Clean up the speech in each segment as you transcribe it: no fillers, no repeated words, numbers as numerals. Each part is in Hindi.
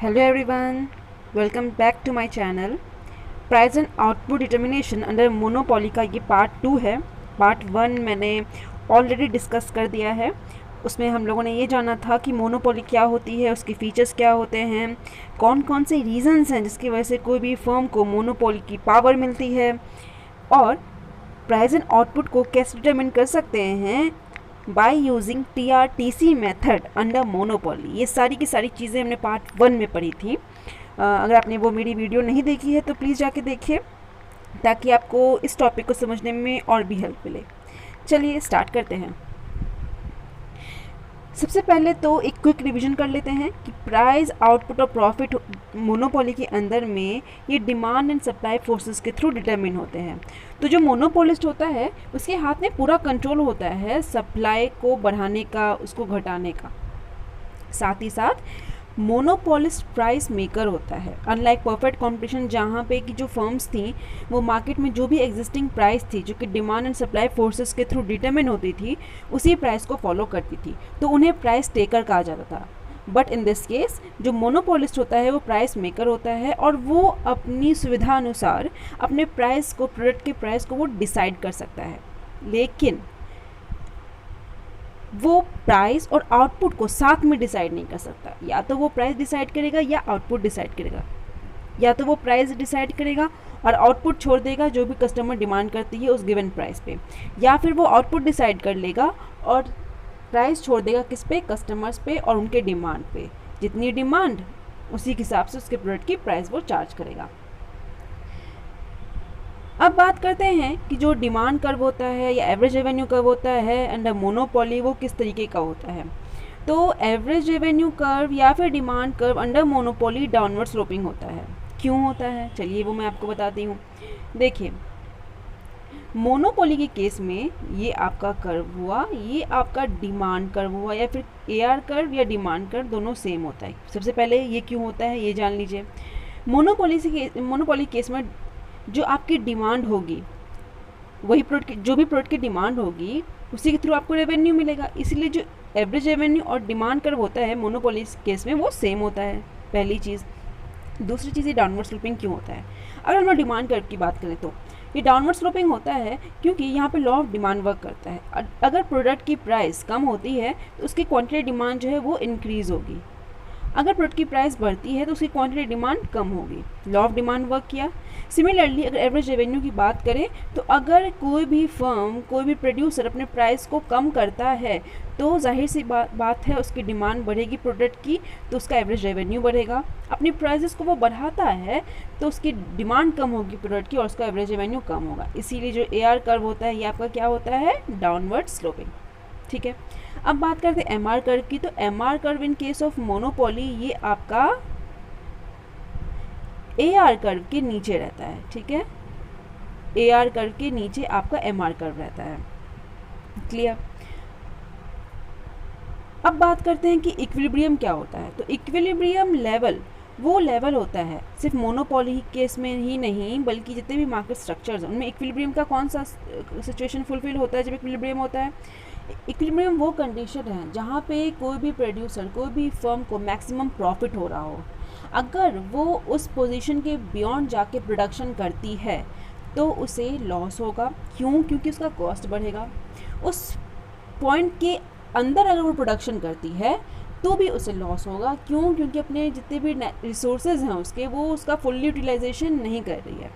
Hello everyone, welcome back to my channel. Price and output determination under monopoly का ये पार्ट 2 है. पार्ट 1 मैंने ऑलरेडी डिस्कस कर दिया है. उसमें हम लोगों ने ये जाना था कि मोनोपोली क्या होती है, उसके फीचर्स क्या होते हैं, कौन कौन से रीजंस हैं जिसकी वजह से कोई भी फर्म को मोनोपोली की पावर मिलती है, और प्राइस एंड आउटपुट को कैसे डिटर्मिन कर सकते हैं by using TRTC method under monopoly. ये सारी की सारी चीज़ें हमने पार्ट 1 में पढ़ी थी. अगर आपने वो मेरी वीडियो नहीं देखी है तो प्लीज़ जाके देखिए ताकि आपको इस टॉपिक को समझने में और भी हेल्प मिले. चलिए स्टार्ट करते हैं. सबसे पहले तो एक क्विक रिवीजन कर लेते हैं कि प्राइस, आउटपुट और प्रॉफिट मोनोपोली के अंदर में ये डिमांड एंड सप्लाई फोर्सेस के थ्रू डिटरमिन होते हैं. तो जो मोनोपोलिस्ट होता है उसके हाथ में पूरा कंट्रोल होता है सप्लाई को बढ़ाने का, उसको घटाने का. साथ ही साथ मोनोपोलिस्ट प्राइस मेकर होता है. अनलाइक परफेक्ट कॉम्पिटिशन जहाँ पे कि जो फर्म्स थी वो मार्केट में जो भी एग्जिस्टिंग प्राइस थी जो कि डिमांड एंड सप्लाई फोर्सेस के थ्रू डिटरमिन होती थी उसी प्राइस को फॉलो करती थी, तो उन्हें प्राइस टेकर कहा जाता था. बट इन दिस केस जो मोनोपोलिस्ट होता है वो प्राइस मेकर होता है और वो अपनी सुविधा अनुसार अपने प्राइस को, प्रोडक्ट के प्राइस को वो डिसाइड कर सकता है. लेकिन वो प्राइस और आउटपुट को साथ में डिसाइड नहीं कर सकता. या तो वो प्राइस डिसाइड करेगा या आउटपुट डिसाइड करेगा, या तो वो प्राइस डिसाइड करेगा और आउटपुट छोड़ देगा जो भी कस्टमर डिमांड करती है उस गिवन प्राइस पे, या फिर वो आउटपुट डिसाइड कर लेगा और प्राइस छोड़ देगा किस पे, कस्टमर्स पे और उनके डिमांड पे. जितनी डिमांड उसी के हिसाब से उसके प्रोडक्ट की प्राइस वो चार्ज करेगा. अब बात करते हैं कि जो डिमांड कर्व होता है या एवरेज रेवेन्यू कर्व होता है अंडर मोनोपोली वो किस तरीके का होता है. तो एवरेज रेवेन्यू कर्व या फिर demand curve under monopoly downward sloping होता है. क्यों होता है चलिए वो मैं आपको बताती हूँ. देखिए, मोनोपोली के केस में ये आपका कर्व हुआ, ये आपका डिमांड कर्व हुआ, या फिर AR कर्व या डिमांड कर्व दोनों सेम होता है. सबसे पहले ये क्यों होता है ये जान लीजिए. मोनोपोली केस में जो आपकी डिमांड होगी वही प्रोडक्ट, जो भी प्रोडक्ट की डिमांड होगी उसी के थ्रू आपको रेवेन्यू मिलेगा. इसलिए जो एवरेज रेवेन्यू और डिमांड कर्व होता है मोनोपोली केस में वो सेम होता है, पहली चीज़. दूसरी चीज़, ये डाउनवर्ड स्लोपिंग क्यों होता है. अगर हम डिमांड कर्व की बात करें तो ये डाउनवर्ड स्लोपिंग होता है क्योंकि यहाँ पे लॉ ऑफ डिमांड वर्क करता है. अगर प्रोडक्ट की प्राइस कम होती है तो उसकी क्वांटिटी डिमांड जो है वो इंक्रीज़ होगी. अगर प्रोडक्ट की प्राइस बढ़ती है तो उसकी क्वांटिटी डिमांड कम होगी. लॉ ऑफ डिमांड वर्क किया. सिमिलरली अगर एवरेज रेवेन्यू की बात करें तो अगर कोई भी फर्म, कोई भी प्रोड्यूसर अपने प्राइस को कम करता है तो जाहिर सी बात है उसकी डिमांड बढ़ेगी प्रोडक्ट की, तो उसका एवरेज रेवेन्यू बढ़ेगा. अपनी प्राइसेस को वो बढ़ाता है तो उसकी डिमांड कम होगी प्रोडक्ट की और उसका एवरेज रेवेन्यू कम होगा. इसीलिए जो AR कर्व होता है ये आपका क्या होता है, डाउनवर्ड स्लोपिंग. ठीक है. अब बात करते हैं MR कर्व की. तो MR curve in case of monopoly ये आपका AR कर्व के नीचे रहता है. ठीक है, AR कर्व के नीचे आपका MR कर्व रहता है. क्लियर. अब बात करते हैं कि इक्विलिब्रियम क्या होता है. तो इक्विलिब्रियम लेवल वो लेवल होता है सिर्फ मोनोपोली केस में ही नहीं बल्कि जितने भी मार्केट स्ट्रक्चर्स हैं उनमें इक्विलिब्रियम का कौन सा सिचुएशन फुलफिल होता है जब इक्विलिब्रियम होता है. इक्विलिब्रियम वो कंडीशन है जहाँ पे कोई भी प्रोड्यूसर, कोई भी फर्म को मैक्सिमम प्रॉफिट हो रहा हो. अगर वो उस पोजीशन के बियॉन्ड जाके प्रोडक्शन करती है तो उसे लॉस होगा. क्यों? क्योंकि उसका कॉस्ट बढ़ेगा. उस पॉइंट के अंदर अगर वो प्रोडक्शन करती है तो भी उसे लॉस होगा. क्यों? क्योंकि अपने जितने भी रिसोर्सेज हैं उसके, वो उसका फुल्ली यूटिलाइजेशन नहीं कर रही है.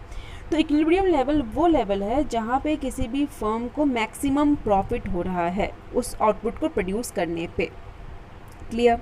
तो इक्विलिब्रियम लेवल वो लेवल है जहाँ पे किसी भी फर्म को मैक्सिमम प्रॉफिट हो रहा है उस आउटपुट को प्रोड्यूस करने पे. क्लियर.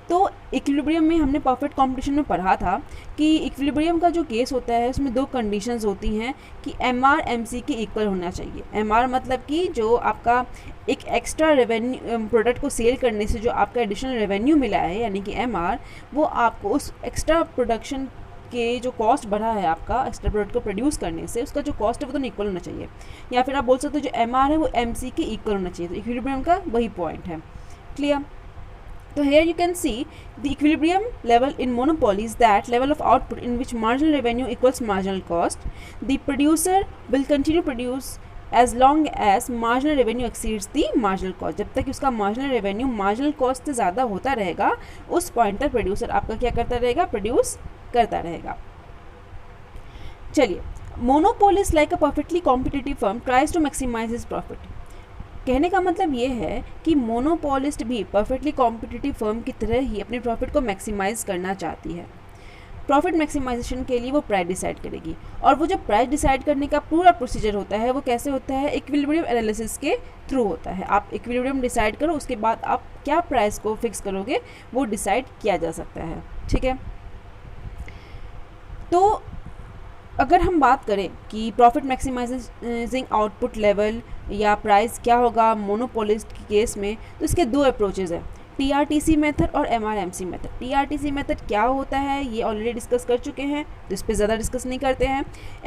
तो इक्विलिब्रियम में हमने परफेक्ट कॉम्पिटिशन में पढ़ा था कि इक्विलिब्रियम का जो केस होता है उसमें दो कंडीशंस होती हैं कि MR MC के इक्वल होना चाहिए. MR मतलब कि जो आपका एक एक्स्ट्रा रेवेन्यू प्रोडक्ट को सेल करने से जो आपका एडिशनल रेवेन्यू मिला है यानी कि MR, वो आपको उस एक्स्ट्रा प्रोडक्शन के जो कॉस्ट बढ़ा है आपका एक्स्ट्रा प्रोडक्ट को प्रोड्यूस करने से, उसका जो कॉस्ट है वो तो इक्वल होना चाहिए. या फिर आप बोल सकते हो जो MR है वो MC के इक्वल होना चाहिए. तो इक्विलिब्रियम का वही पॉइंट है. Clear. So here you can see the equilibrium level in monopoly is that level of output in which marginal revenue equals marginal cost. The producer will continue to produce as long as marginal revenue exceeds the marginal cost, जब तक उसका मार्जिनल रेवेन्यू मार्जिनल कॉस्ट से ज़्यादा होता रहेगा उस पॉइंट तक प्रोड्यूसर आपका क्या करता रहेगा, प्रोड्यूस करता रहेगा। चलिए, monopolist like a perfectly competitive firm tries to maximize his profit. कहने का मतलब ये है कि मोनोपोलिस्ट भी परफेक्टली कॉम्पिटिटिव फर्म की तरह ही अपने प्रॉफिट को मैक्सिमाइज करना चाहती है। प्रॉफिट मैक्सिमाइजेशन के लिए वो प्राइस डिसाइड करेगी, और वो जो प्राइस डिसाइड करने का पूरा प्रोसीजर होता है वो कैसे होता है, इक्विलिब्रियम एनालिसिस के थ्रू होता है। आप इक्विलिब्रियम डिसाइड करो, उसके बाद आप क्या प्राइस को फिक्स करोगे वो डिसाइड किया जा सकता है। ठीक है, तो अगर हम बात करें कि प्रॉफिट मैक्सिमाइजिंग आउटपुट लेवल या प्राइस क्या होगा मोनोपोलिस्ट के केस में, तो इसके दो अप्रोचेज़ हैं, TRTC मेथड और MRMC मेथड। TRTC मेथड क्या होता है ये ऑलरेडी डिस्कस कर चुके हैं, तो इस पर ज़्यादा डिस्कस नहीं करते हैं।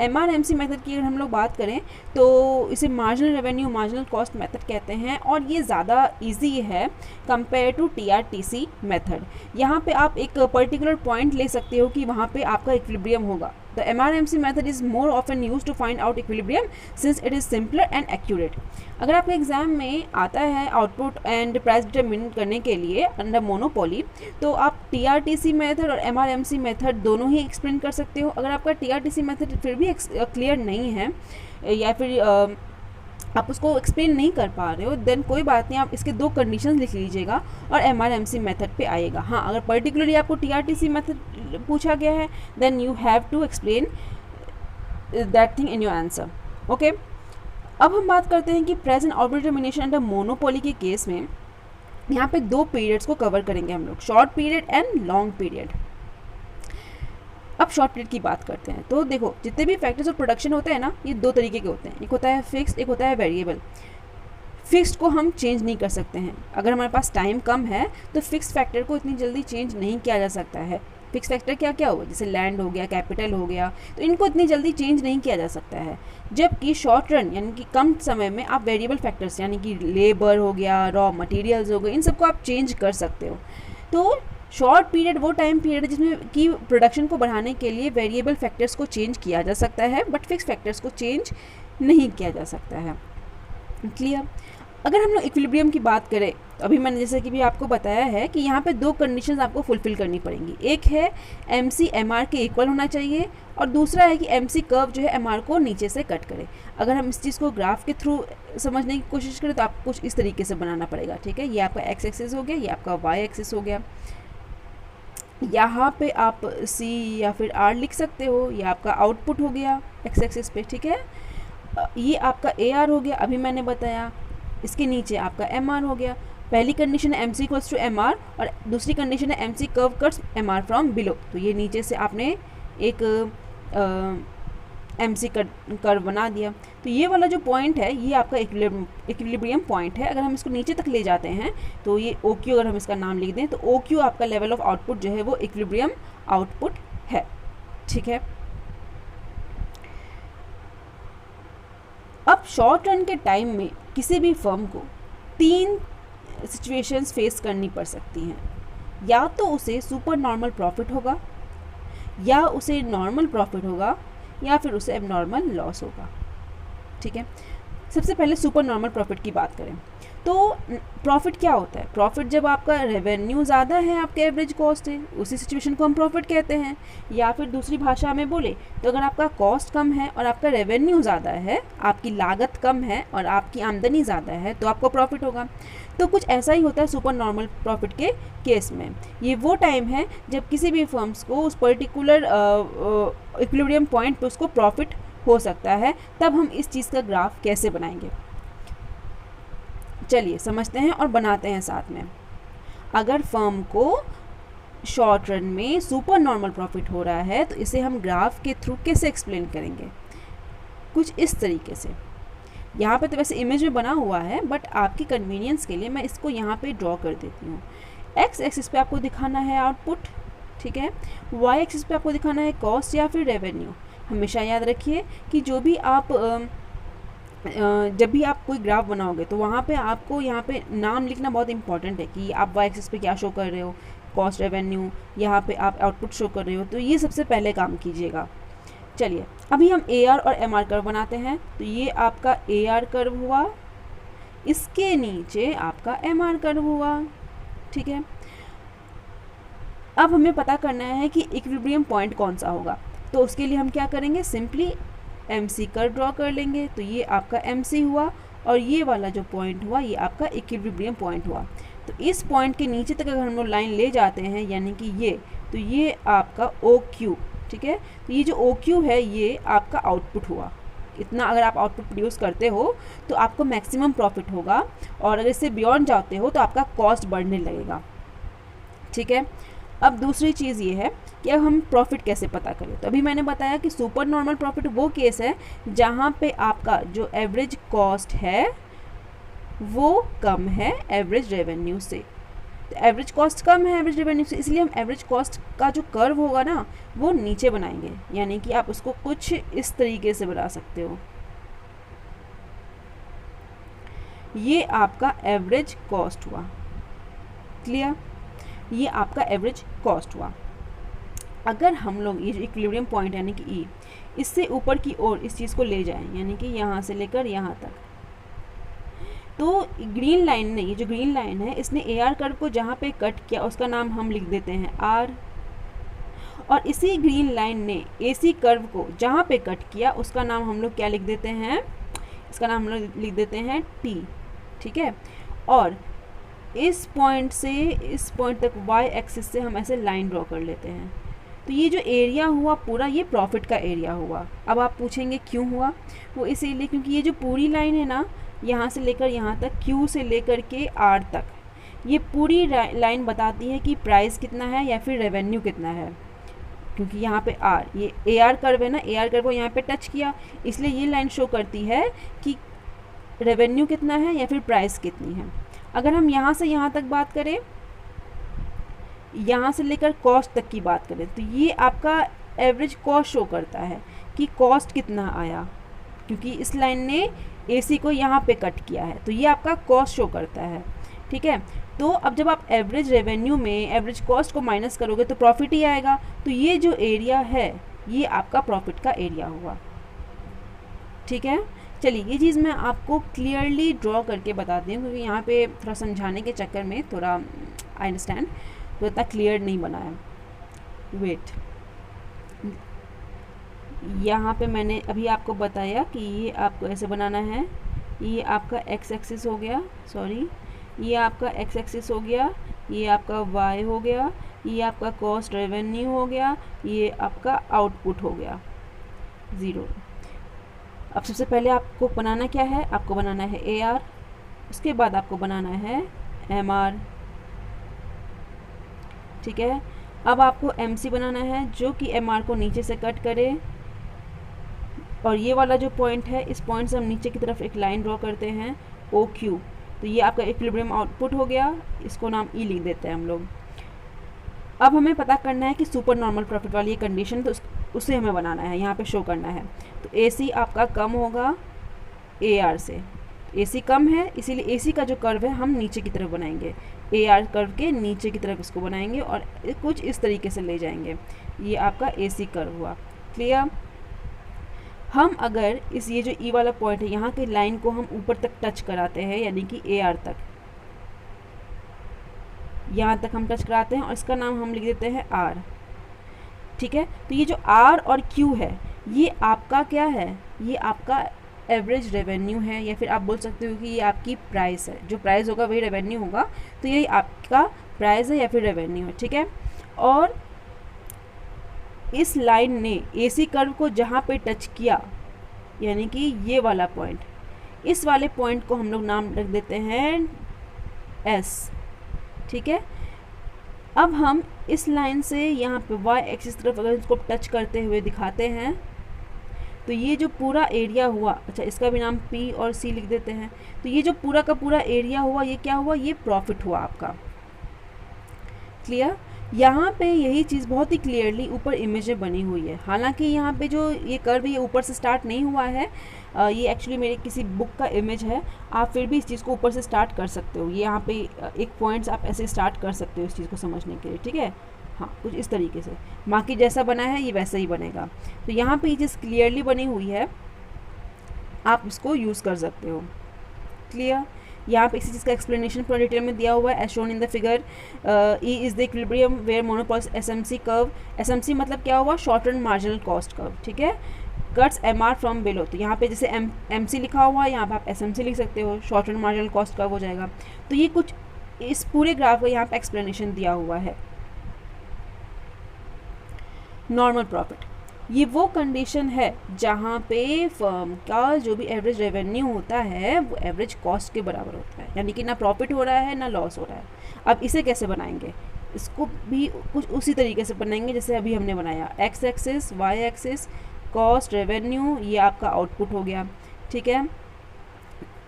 MRMC मेथड की अगर हम लोग बात करें तो इसे marginal revenue marginal cost method कहते हैं, और ये ज़्यादा इजी है कंपेयर टू TRTC मेथड। यहाँ पे आप एक पर्टिकुलर पॉइंट ले सकते हो कि वहाँ पे आपका इक्विलिब्रियम होगा। The MRMC method is more often used to find out equilibrium since it is simpler and accurate. अगर आपके एग्जाम में आता है आउटपुट एंड प्राइस डिटरमिन करने के लिए अंडर मोनोपोली, तो आप TRTC मेथड और MRMC मेथड दोनों ही एक्सप्लेन कर सकते हो। अगर आपका TRTC मेथड फिर भी क्लियर नहीं है या फिर आप उसको एक्सप्लेन नहीं कर पा रहे हो, देन कोई बात नहीं, आप इसके दो कंडीशंस लिख लीजिएगा और MRMC मेथड पे आएगा। हाँ, अगर पर्टिकुलरली आपको TRTC मेथड पूछा गया है then you have to explain that thing in your answer. Okay, अब हम बात करते हैं कि price and output determination under monopoly के केस में यहाँ पे दो पीरियड्स को कवर करेंगे हम लोग, short period and long period. अब शॉर्ट पीरियड की बात करते हैं, तो देखो जितने भी फैक्टर्स ऑफ प्रोडक्शन होते हैं ना, ये दो तरीके के होते हैं, एक होता है फिक्स्ड, एक होता है वेरिएबल। फिक्स्ड को हम चेंज नहीं कर सकते हैं, अगर हमारे पास टाइम कम है तो फिक्स्ड फैक्टर को इतनी जल्दी चेंज नहीं किया जा सकता है। फिक्स फैक्टर क्या क्या हुआ, जैसे लैंड हो गया, कैपिटल हो गया, तो इनको इतनी जल्दी चेंज नहीं किया जा सकता है। जबकि शॉर्ट रन यानी कि कम समय में आप वेरिएबल फैक्टर्स यानी कि लेबर हो गया, रॉ मटेरियल्स हो गए, इन सबको आप चेंज कर सकते हो। तो शॉर्ट पीरियड वो टाइम पीरियड है जिसमें कि प्रोडक्शन को बढ़ाने के लिए वेरिएबल फैक्टर्स को चेंज किया जा सकता है, बट फिक्स फैक्टर्स को चेंज नहीं किया जा सकता है। क्लियर? अगर हम लोग इक्विलिब्रियम की बात करें तो अभी मैंने जैसे कि भी आपको बताया है कि यहाँ पे दो कंडीशंस आपको फुलफिल करनी पड़ेंगी। एक है MC MR के इक्वल होना चाहिए, और दूसरा है कि MC कर्व जो है MR को नीचे से कट करे। अगर हम इस चीज़ को ग्राफ के थ्रू समझने की कोशिश करें तो आपको कुछ इस तरीके से बनाना पड़ेगा। ठीक है, ये आपका X एक्सिस हो गया, ये आपका Y एक्सिस हो गया। यहाँ पे आप C या फिर R लिख सकते हो, ये आपका आउटपुट हो गया X एक्सिस पे। ठीक है, ये आपका AR हो गया, अभी मैंने बताया। इसके नीचे आपका MR हो गया। पहली कंडीशन है MC इक्वल्स टू MR और दूसरी कंडीशन है MC curve cuts MR from below. तो ये नीचे से आपने एक MC कर्व बना दिया। तो ये वाला जो पॉइंट है ये आपका इक्विलिब्रियम पॉइंट है। अगर हम इसको नीचे तक ले जाते हैं तो ये OQ, अगर हम इसका नाम लिख दें तो OQ आपका लेवल ऑफ आउटपुट जो है वो इक्विलिब्रियम आउटपुट है। ठीक है, अब शॉर्ट रन के टाइम में किसी भी फर्म को 3 सिचुएशंस फेस करनी पड़ सकती हैं। या तो उसे सुपर नॉर्मल प्रॉफिट होगा, या उसे नॉर्मल प्रॉफिट होगा, या फिर उसे एबनॉर्मल लॉस होगा। ठीक है, सबसे पहले सुपर नॉर्मल प्रॉफिट की बात करें तो प्रॉफिट क्या होता है? प्रॉफिट जब आपका रेवेन्यू ज़्यादा है, आपके एवरेज कॉस्ट है, उसी सिचुएशन को हम प्रॉफिट कहते हैं। या फिर दूसरी भाषा में बोले तो अगर आपका कॉस्ट कम है और आपका रेवेन्यू ज़्यादा है, आपकी लागत कम है और आपकी आमदनी ज़्यादा है, तो आपको प्रॉफिट होगा। तो कुछ ऐसा ही होता है सुपर नॉर्मल प्रॉफिट के केस में। ये वो टाइम है जब किसी भी फर्म्स को उस पर्टिकुलर इक्विलिब्रियम पॉइंट पर उसको प्रॉफिट हो सकता है। तब हम इस चीज़ का ग्राफ कैसे बनाएंगे, चलिए समझते हैं और बनाते हैं साथ में। अगर फर्म को शॉर्ट रन में सुपर नॉर्मल प्रॉफिट हो रहा है तो इसे हम ग्राफ के थ्रू कैसे एक्सप्लेन करेंगे? कुछ इस तरीके से। यहाँ पे तो वैसे इमेज में बना हुआ है, बट आपकी कन्वीनियंस के लिए मैं इसको यहाँ पे ड्रॉ कर देती हूँ। एक्स एक्सिस पे आपको दिखाना है आउटपुट, ठीक है। वाई एक्सिस पे आपको दिखाना है कॉस्ट या फिर रेवेन्यू। हमेशा याद रखिए कि जो भी आप जब भी आप कोई ग्राफ बनाओगे तो वहाँ पे आपको यहाँ पे नाम लिखना बहुत इंपॉर्टेंट है कि आप वाई एक्सिस पे क्या शो कर रहे हो, कॉस्ट, रेवेन्यू, यहाँ पे आप आउटपुट शो कर रहे हो। तो ये सबसे पहले काम कीजिएगा, चलिए अभी हम AR और MR कर्व बनाते हैं। तो ये आपका AR कर्व हुआ, इसके नीचे आपका MR कर्व हुआ, ठीक है। अब हमें पता करना है कि इक्विलिब्रियम पॉइंट कौन सा होगा। तो उसके लिए हम क्या करेंगे, सिंपली MC कर्व ड्रॉ कर लेंगे। तो ये आपका MC हुआ और ये वाला जो पॉइंट हुआ ये आपका इक्विलिब्रियम पॉइंट हुआ। तो इस पॉइंट के नीचे तक अगर हम लोग लाइन ले जाते हैं यानी कि ये, तो ये आपका OQ, ठीक है। तो ये जो OQ है ये आपका आउटपुट हुआ। इतना अगर आप आउटपुट प्रोड्यूस करते हो तो आपको मैक्सिमम प्रॉफिट होगा, और अगर इससे बियॉन्ड जाते हो तो आपका कॉस्ट बढ़ने लगेगा, ठीक है। अब दूसरी चीज़ ये है कि अब हम प्रॉफिट कैसे पता करें। तो अभी मैंने बताया कि सुपर नॉर्मल प्रॉफिट वो केस है जहाँ पे आपका जो एवरेज कॉस्ट है वो कम है एवरेज रेवेन्यू से। तो एवरेज कॉस्ट कम है एवरेज रेवेन्यू से, इसलिए हम एवरेज कॉस्ट का जो कर्व होगा ना वो नीचे बनाएंगे, यानी कि आप उसको कुछ इस तरीके से बना सकते हो। ये आपका एवरेज कॉस्ट हुआ, क्लियर, ये आपका एवरेज कॉस्ट हुआ। अगर हम लोग ये जो इक्विलिब्रियम पॉइंट यानी कि E, इससे ऊपर की ओर इस चीज़ को ले जाएं, यानी कि यहाँ से लेकर यहाँ तक, तो ग्रीन लाइन ने, ये जो ग्रीन लाइन है इसने AR कर्व को जहाँ पे कट किया उसका नाम हम लिख देते हैं R, और इसी ग्रीन लाइन ने AC कर्व को जहाँ पे कट किया उसका नाम हम लोग क्या लिख देते हैं, इसका नाम हम लोग लिख देते हैं T, ठीक है। और इस पॉइंट से इस पॉइंट तक Y एक्सिस से हम ऐसे लाइन ड्रॉ कर लेते हैं। तो ये जो एरिया हुआ पूरा ये प्रॉफिट का एरिया हुआ। अब आप पूछेंगे क्यों हुआ, वो इसीलिए क्योंकि ये जो पूरी लाइन है ना, यहाँ से लेकर यहाँ तक, Q से लेकर के R तक, ये पूरी लाइन बताती है कि प्राइस कितना है या फिर रेवेन्यू कितना है। क्योंकि यहाँ पे R, ये AR कर्व है ना, AR कर्व को यहाँ पे टच किया, इसलिए ये लाइन शो करती है कि रेवेन्यू कितना है या फिर प्राइस कितनी है। अगर हम यहाँ से यहाँ तक बात करें, यहाँ से लेकर कॉस्ट तक की बात करें, तो ये आपका एवरेज कॉस्ट शो करता है कि कॉस्ट कितना आया, क्योंकि इस लाइन ने AC को यहाँ पे कट किया है, तो ये आपका कॉस्ट शो करता है, ठीक है। तो अब जब आप एवरेज रेवेन्यू में एवरेज कॉस्ट को माइनस करोगे तो प्रॉफिट ही आएगा। तो ये जो एरिया है ये आपका प्रॉफिट का एरिया हुआ, ठीक है। चलिए ये चीज़ मैं आपको क्लियरली ड्रॉ करके बताती हूँ, क्योंकि यहाँ पे थोड़ा समझाने के चक्कर में थोड़ा आई अंडरस्टैंड तो इतना क्लियर नहीं बना है। वेट, यहाँ पे मैंने अभी आपको बताया कि ये आपको ऐसे बनाना है। ये आपका एक्स एक्सिस हो गया, सॉरी, ये आपका एक्स एक्सिस हो गया, ये आपका वाई हो गया, ये आपका कॉस्ट रेवेन्यू हो गया, ये आपका आउटपुट हो गया 0। अब सबसे पहले आपको बनाना क्या है, आपको बनाना है AR, उसके बाद आपको बनाना है MR, ठीक है। अब आपको MC बनाना है जो कि MR को नीचे से कट करे, और ये वाला जो पॉइंट है इस पॉइंट से हम नीचे की तरफ एक लाइन ड्रॉ करते हैं OQ। तो ये आपका इक्विलिब्रियम आउटपुट हो गया, इसको नाम E लिख देते हैं हम लोग। अब हमें पता करना है कि सुपर नॉर्मल प्रॉफिट वाली ये कंडीशन, तो उसे हमें बनाना है, यहाँ पे शो करना है। तो AC आपका कम होगा AR से, AC कम है इसीलिए AC का जो कर्व है हम नीचे की तरफ बनाएंगे, AR कर्व के नीचे की तरफ इसको बनाएंगे और कुछ इस तरीके से ले जाएंगे। ये आपका AC कर्व हुआ, क्लियर। हम अगर इस ये जो E वाला पॉइंट है यहाँ की लाइन को हम ऊपर तक टच कराते हैं, यानी कि AR तक, यहाँ तक हम टच कराते हैं और इसका नाम हम लिख देते हैं R, ठीक है। तो ये जो R और Q है ये आपका क्या है, ये आपका एवरेज रेवेन्यू है, या फिर आप बोल सकते हो कि ये आपकी प्राइस है। जो प्राइस होगा वही रेवेन्यू होगा, तो यही आपका प्राइस है या फिर रेवेन्यू है, ठीक है। और इस लाइन ने AC कर्व को जहाँ पे टच किया, यानी कि ये वाला पॉइंट, इस वाले पॉइंट को हम लोग नाम रख देते हैं S, ठीक है। अब हम इस लाइन से यहाँ पे Y एक्सिस तरफ अगर इसको टच करते हुए दिखाते हैं तो ये जो पूरा एरिया हुआ, अच्छा इसका भी नाम P और C लिख देते हैं, तो ये जो पूरा का पूरा एरिया हुआ ये क्या हुआ, ये प्रॉफिट हुआ आपका, क्लियर। यहाँ पे यही चीज़ बहुत ही क्लियरली ऊपर इमेज में बनी हुई है। हालांकि यहाँ पे जो ये कर्व ये ऊपर से स्टार्ट नहीं हुआ है, ये एक्चुअली मेरे किसी बुक का इमेज है। आप फिर भी इस चीज़ को ऊपर से स्टार्ट कर सकते हो। ये यहाँ पे एक पॉइंट्स आप ऐसे स्टार्ट कर सकते हो इस चीज़ को समझने के लिए, ठीक है। हाँ, कुछ इस तरीके से बाकी जैसा बना है ये वैसा ही बनेगा। तो यहाँ पे ये चीज़ क्लियरली बनी हुई है, आप इसको यूज़ कर सकते हो। क्लियर। यहाँ पे इसी चीज़ का एक्सप्लेनेशन पूरा डिटेल में दिया हुआ है। As shown in the figure, E is the equilibrium where monopolist's SMC curve, SMC मतलब क्या हुआ, short run marginal cost curve, ठीक है। कट्स एमआर फ्रॉम बिलो, तो यहाँ पे जैसे एमसी लिखा हुआ है, यहाँ पे आप एसएमसी लिख सकते हो, short run marginal cost curve हो जाएगा। तो ये कुछ इस पूरे ग्राफ का यहाँ पे एक्सप्लेनेशन दिया हुआ है। नॉर्मल प्रॉफिट, ये वो कंडीशन है जहाँ पे फर्म का जो भी एवरेज रेवेन्यू होता है वो एवरेज कॉस्ट के बराबर होता है, यानी कि ना प्रॉफिट हो रहा है ना लॉस हो रहा है। अब इसे कैसे बनाएंगे, इसको भी कुछ उसी तरीके से बनाएंगे जैसे अभी हमने बनाया। X axis, y axis, cost, revenue, ये आपका आउटपुट हो गया, ठीक है।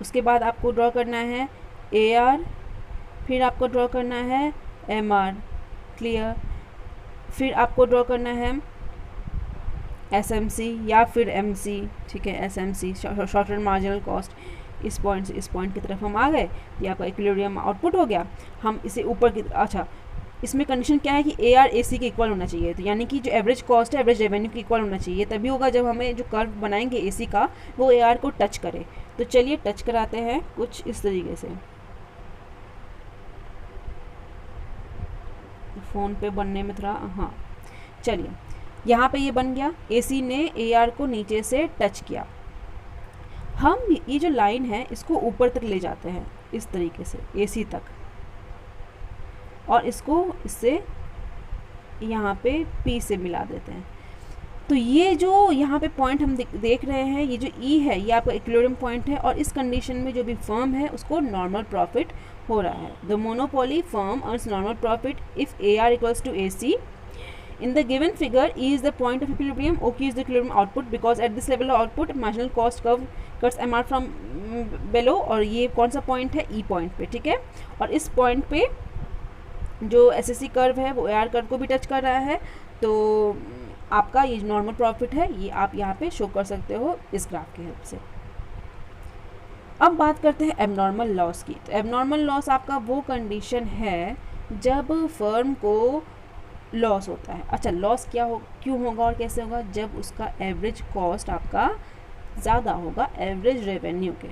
उसके बाद आपको ड्रॉ करना है AR, फिर आपको ड्रॉ करना है MR, क्लियर। फिर आपको ड्रॉ करना है SMC या फिर MC, ठीक है। SMC short run marginal cost. इस पॉइंट से इस पॉइंट की तरफ हम आ गए, ये आपका इक्विलिब्रियम आउटपुट हो गया। हम इसे ऊपर की, अच्छा इसमें कंडीशन क्या है कि AR AC के इक्वल होना चाहिए, तो यानी कि जो एवरेज कॉस्ट है एवरेज रेवेन्यू के इक्वल होना चाहिए, तभी होगा जब हमें जो कर्व बनाएंगे AC का वो AR को टच करे। तो चलिए टच कराते हैं कुछ इस तरीके से। फ़ोन पे बनने में थोड़ा, हाँ चलिए, यहाँ पे ये बन गया। AC ने AR को नीचे से टच किया। हम ये जो लाइन है इसको ऊपर तक ले जाते हैं इस तरीके से AC तक, और इसको इससे यहाँ पे P से मिला देते हैं। तो ये जो यहाँ पे पॉइंट हम देख रहे हैं, ये जो E है ये आपका इक्विलिब्रियम पॉइंट है, और इस कंडीशन में जो भी फर्म है उसको नॉर्मल प्रॉफिट हो रहा है। The monopoly firm earns normal profit if AR equals to AC. In the given figure, E is the point of equilibrium, OK is the equilibrium output, because at this level of output marginal cost curve cuts MR from below, और ये कौन सा पॉइंट है, E पॉइंट पे, ठीक है। और इस पॉइंट पे जो SSC कर्व है वो AR कर्व को भी टच कर रहा है, तो आपका ये नॉर्मल प्रॉफिट है, ये आप यहाँ पे शो कर सकते हो इस ग्राफ की हेल्प से। अब बात करते हैं एबनॉर्मल लॉस की। तो एबनॉर्मल लॉस आपका वो कंडीशन है जब फर्म को लॉस होता है। अच्छा, लॉस क्यों होगा और कैसे होगा, जब उसका एवरेज कॉस्ट आपका ज़्यादा होगा एवरेज रेवेन्यू के।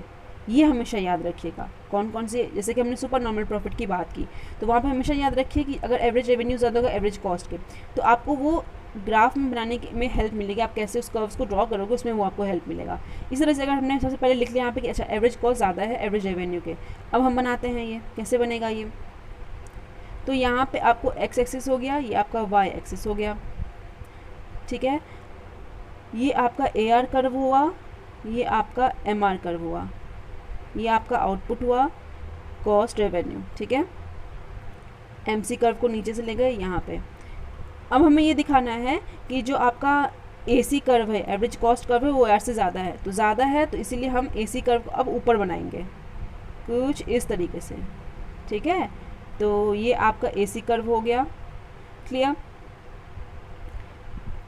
ये हमेशा याद रखिएगा। कौन कौन से, जैसे कि हमने सुपर नॉर्मल प्रॉफिट की बात की, तो वहाँ पे हमेशा याद रखिए कि अगर एवरेज रेवेन्यू ज़्यादा होगा एवरेज कॉस्ट के, तो आपको वो ग्राफ में बनाने में हेल्प मिलेगी। आप कैसे उस कर्व्स को ड्रॉ करोगे उसमें वो आपको हेल्प मिलेगा। इस तरह से अगर हमने सबसे पहले लिख लिया यहाँ पे कि अच्छा एवरेज कॉस्ट ज़्यादा है एवरेज रेवेन्यू के, अब हम बनाते हैं ये कैसे बनेगा ये। तो यहाँ पे आपको एक्स एक्सिस हो गया, ये आपका वाई एक्सिस हो गया, ठीक है। ये आपका AR कर्व हुआ, ये आपका MR कर्व हुआ, ये आपका आउटपुट हुआ कॉस्ट रेवेन्यू, ठीक है। MC कर्व को नीचे से ले गए यहाँ पे। अब हमें ये दिखाना है कि जो आपका AC कर्व है एवरेज कॉस्ट कर्व है वो AR से ज़्यादा है, तो ज़्यादा है तो इसीलिए हम AC कर्व को अब ऊपर बनाएंगे कुछ इस तरीके से, ठीक है। तो ये आपका AC कर्व हो गया, क्लियर।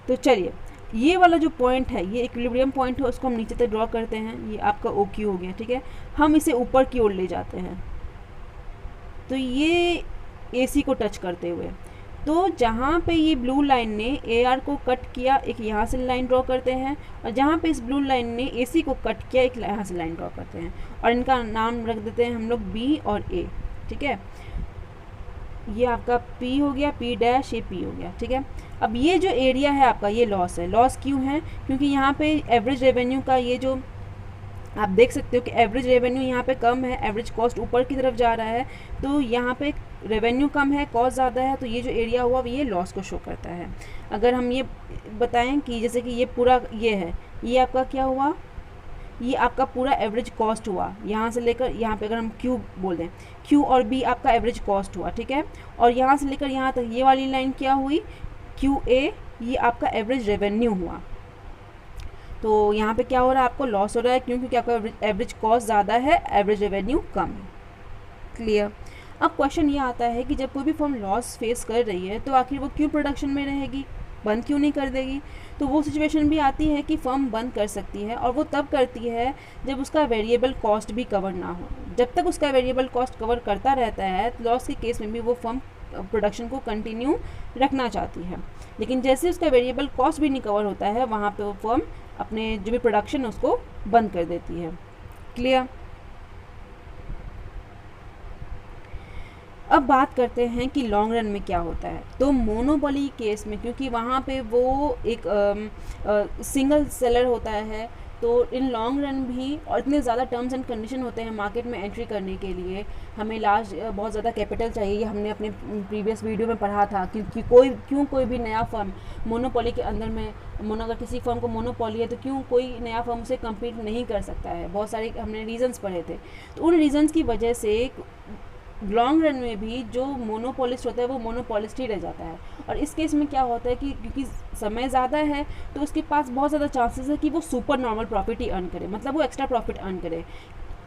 तो चलिए ये वाला जो पॉइंट है ये इक्विलिब्रियम पॉइंट है, उसको हम नीचे तक ड्रॉ करते हैं। ये आपका OQ हो गया, ठीक है। हम इसे ऊपर की ओर ले जाते हैं, तो ये AC को टच करते हुए, तो जहाँ पे ये ब्लू लाइन ने AR को कट किया एक यहाँ से लाइन ड्रॉ करते हैं, और जहाँ पे इस ब्लू लाइन ने AC को कट किया एक यहाँ से लाइन ड्रॉ करते हैं, और इनका नाम रख देते हैं हम लोग B और A, ठीक है। ये आपका P हो गया, P डैश, ये P हो गया, ठीक है। अब ये जो एरिया है आपका ये लॉस है। लॉस क्यों है, क्योंकि यहाँ पे एवरेज रेवेन्यू का ये जो आप देख सकते हो कि एवरेज रेवेन्यू यहाँ पे कम है, एवरेज कॉस्ट ऊपर की तरफ जा रहा है, तो यहाँ पे रेवेन्यू कम है कॉस्ट ज़्यादा है, तो ये जो एरिया हुआ ये लॉस को शो करता है। अगर हम ये बताएं कि जैसे कि ये पूरा ये है, ये आपका क्या हुआ, ये आपका पूरा एवरेज कॉस्ट हुआ, यहाँ से लेकर यहाँ पे अगर हम Q बोल दें, Q और B आपका एवरेज कॉस्ट हुआ, ठीक है। और यहाँ से लेकर यहाँ तक ये वाली लाइन क्या हुई, QA, ये आपका एवरेज रेवेन्यू हुआ। तो यहाँ पे क्या हो रहा है, आपको लॉस हो रहा है, क्योंकि आपका एवरेज कॉस्ट ज़्यादा है एवरेज रेवेन्यू कम है, क्लियर। अब क्वेश्चन ये आता है कि जब कोई भी फर्म लॉस फेस कर रही है तो आखिर वो क्यों प्रोडक्शन में रहेगी, बंद क्यों नहीं कर देगी। तो वो सिचुएशन भी आती है कि फर्म बंद कर सकती है, और वो तब करती है जब उसका वेरिएबल कॉस्ट भी कवर ना हो। जब तक उसका वेरिएबल कॉस्ट कवर करता रहता है, लॉस के केस में भी वो फर्म प्रोडक्शन को कंटिन्यू रखना चाहती है। लेकिन जैसे उसका वेरिएबल कॉस्ट भी नहीं कवर होता है, वहाँ पे वो फर्म अपने जो भी प्रोडक्शन है उसको बंद कर देती है। क्लियर। अब बात करते हैं कि लॉन्ग रन में क्या होता है। तो मोनोपोली केस में, क्योंकि वहाँ पे वो एक सिंगल सेलर होता है, तो इन लॉन्ग रन भी और इतने ज़्यादा टर्म्स एंड कंडीशन होते हैं मार्केट में एंट्री करने के लिए, हमें लार्ज बहुत ज़्यादा कैपिटल चाहिए। ये हमने अपने प्रीवियस वीडियो में पढ़ा था क्योंकि कोई भी नया फर्म मोनोपोली के अंदर में अगर किसी फर्म को मोनोपोली है तो क्यों कोई नया फर्म से कम्पीट नहीं कर सकता है। बहुत सारे हमने रीजंस पढ़े थे। तो उन रीजंस की वजह से लॉन्ग रन में भी जो मोनोपोलिस्ट होता है वो मोनोपोलिस्ट ही रह जाता है। और इस केस में क्या होता है कि क्योंकि समय ज़्यादा है तो उसके पास बहुत ज़्यादा चांसेस है कि वो सुपर नॉर्मल प्रॉफिट ही अर्न करे, मतलब वो एक्स्ट्रा प्रॉफिट अर्न करे,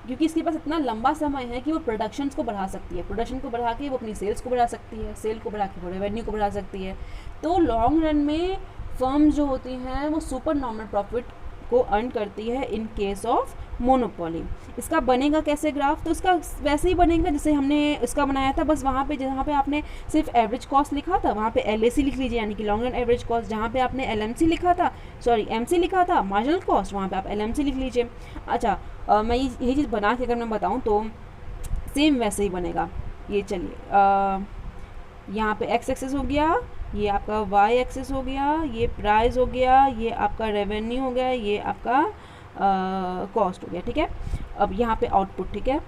क्योंकि इसके पास इतना लंबा समय है कि वो प्रोडक्शन को बढ़ा सकती है। प्रोडक्शन को बढ़ा के वो अपनी सेल्स को बढ़ा सकती है, सेल को बढ़ा के वो रेवेन्यू को बढ़ा सकती है। तो लॉन्ग रन में फर्म जो होती हैं वो सुपर नॉर्मल प्रॉफिट को अर्न करती है इन केस ऑफ मोनोपोली। इसका बनेगा कैसे ग्राफ? तो इसका वैसे ही बनेगा जैसे हमने इसका बनाया था, बस वहाँ पे जहाँ पे आपने सिर्फ एवरेज कॉस्ट लिखा था वहाँ पे LAC लिख लीजिए, यानी कि लॉन्ग रन एवरेज कॉस्ट। जहाँ पे आपने LMC लिखा था, MC लिखा था मार्जिनल कॉस्ट, वहाँ पे आप LMC लिख लीजिए। अच्छा, मैं यही चीज़ बना के अगर मैं बताऊँ तो सेम वैसे ही बनेगा। ये चलिए, यहाँ पे x एक्सेस हो गया, ये आपका y एक्सेस हो गया, ये प्राइस हो गया, ये आपका रेवेन्यू हो गया, ये आपका कॉस्ट हो गया। ठीक है, अब यहाँ पे आउटपुट, ठीक है,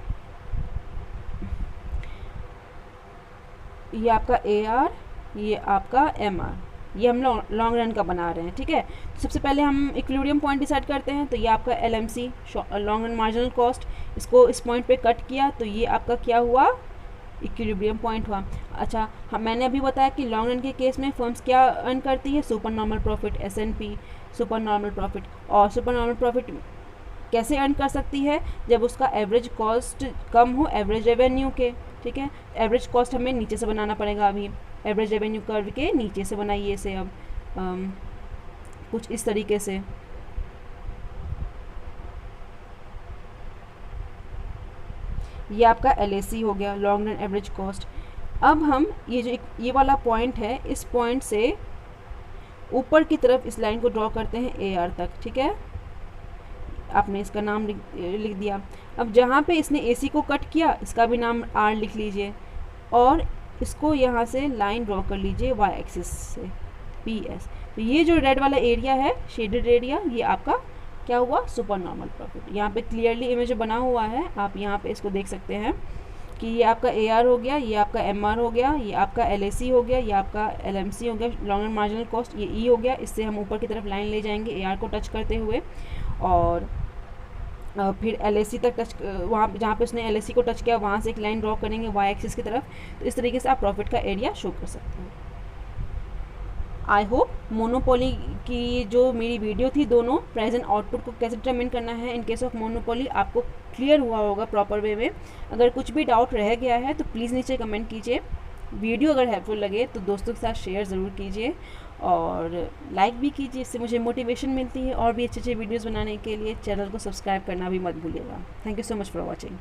ये आपका AR, ये आपका MR, ये हम लॉन्ग रन का बना रहे हैं। ठीक है, तो सबसे पहले हम इक्विलिब्रियम पॉइंट डिसाइड करते हैं। तो ये आपका LMC long run marginal cost, इसको इस पॉइंट पे कट किया तो ये आपका क्या हुआ, इक्विलिब्रियम पॉइंट हुआ। अच्छा, मैंने अभी बताया कि लॉन्ग रन के केस में फर्म्स क्या अर्न करती है, super normal profit, SNP super normal profit. और सुपर नॉर्मल प्रॉफिट कैसे अर्न कर सकती है, जब उसका एवरेज कॉस्ट कम हो एवरेज रेवेन्यू के। ठीक है, एवरेज कॉस्ट हमें नीचे से बनाना पड़ेगा। अभी एवरेज रेवेन्यू कर्व के नीचे से बनाइए इसे, अब कुछ इस तरीके से। ये आपका LAC हो गया, लॉन्ग रन एवरेज कॉस्ट। अब हम ये वाला पॉइंट है, इस पॉइंट से ऊपर की तरफ इस लाइन को ड्रॉ करते हैं AR तक। ठीक है, आपने इसका नाम लिख दिया। अब जहाँ पे इसने AC को कट किया इसका भी नाम R लिख लीजिए, और इसको यहाँ से लाइन ड्रॉ कर लीजिए Y एक्सिस से, PS। तो ये जो रेड वाला एरिया है, शेडेड एरिया, ये आपका क्या हुआ, सुपर नॉर्मल प्रॉफिट। यहाँ पे क्लियरली इमेज बना हुआ है, आप यहाँ पे इसको देख सकते हैं कि ये आपका AR हो गया, ये आपका MR हो गया, ये आपका LAC हो गया, ये आपका LMC हो गया, लॉन्ग रन मार्जिनल कॉस्ट, ये E हो गया। इससे हम ऊपर की तरफ लाइन ले जाएंगे AR को टच करते हुए, और फिर LAC तक टच, वहाँ जहाँ पे उसने LAC को टच किया वहाँ से एक लाइन ड्रॉ करेंगे Y एक्सिस की तरफ। तो इस तरीके से आप प्रॉफिट का एरिया शो कर सकते हैं। आई होप मोनोपोली की जो मेरी वीडियो थी, दोनों प्रेजेंट आउटपुट को कैसे डिटरमिन करना है इन केस ऑफ मोनोपोली, आपको क्लियर हुआ होगा प्रॉपर वे में। अगर कुछ भी डाउट रह गया है तो प्लीज़ नीचे कमेंट कीजिए। वीडियो अगर हेल्पफुल लगे तो दोस्तों के साथ शेयर ज़रूर कीजिए, और लाइक भी कीजिए, इससे मुझे मोटिवेशन मिलती है और भी अच्छे अच्छे वीडियोज़ बनाने के लिए। चैनल को सब्सक्राइब करना भी मत भूलिएगा। Thank you so much for watching.